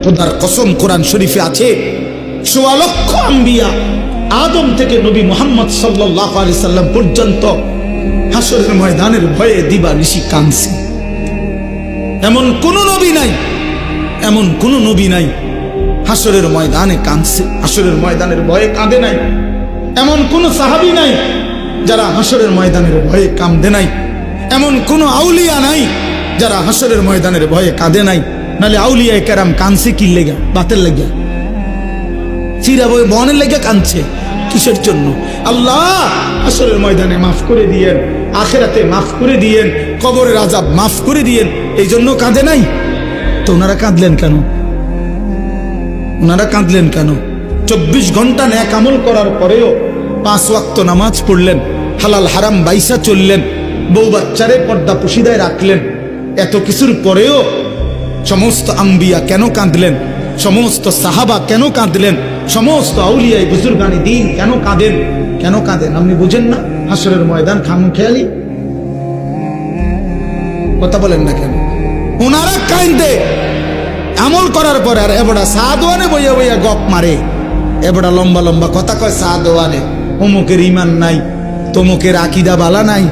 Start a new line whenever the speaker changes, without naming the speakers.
খোদার কসম কোরআন শরীফে আছে, ১৬ লক্ষ আম্বিয়া আদম থেকে নবী মুহাম্মদ সাল্লাল্লাহু আলাইহি সাল্লাম পর্যন্ত হাসরের ময়দানের ভয়ে দিবানিশি কাঁদছে। এমন কোন নবী নাই, এমন কোন নবী নাই হাসরের ময়দানে কাঁদছে, হাসরের ময়দানের ভয়ে কাঁদে নাই। এমন কোন সাহাবী নাই যারা হাসরের ময়দানের ভয়ে কাঁদে নাই। এমন কোন আউলিয়া নাই যারা হাসরের ময়দানের ভয়ে কাঁদে নাই। নালে আউলিয়া কেরাম কাঁদছে কি লেগা? বাতের লেগা, চিরা বই বনের লেগে কাঁদছে কিসের জন্য? আল্লাহ হাসরের ময়দানে মাফ করে দিয়েন, আখিরাতে মাফ করে দিয়েন, কবরের আযাব মাফ করে দিয়েন, এই জন্য কাঁদে নাই। তো ওনারা কাঁদলেন কেন? ওনারা কাঁদলেন কেন? 24 ঘন্টা নেক আমল করার পরেও 5 ওয়াক্ত নামাজ পড়লেন, হালাল হারাম বাইসা চললেন, বউ বাচ্চারে পর্দা পুশিদায় রাখলেন। এত কিছুর পরেও সমস্ত আম্বিয়া কেন কাঁদলেন? সমস্ত সাহাবা কেন কাঁদলেন? সমস্ত আউলিয়া বুজুর্গানি দিন কেন কাঁদেন? কেন কাঁদেন আপনি বুঝেন না? হাসরের ময়দান খামখেয়ালি কথা বলেন না কেন? ওনারা কাঁদে আমল করার পরে, আর এবড়া সাদওয়ানে বইয়া বইয়া গপ মারে, এবড়া লম্বা লম্বা কথা কয় সাদওয়ানে, অমুকের ইমান নাই, তমুকের আকীদা বালা নাই।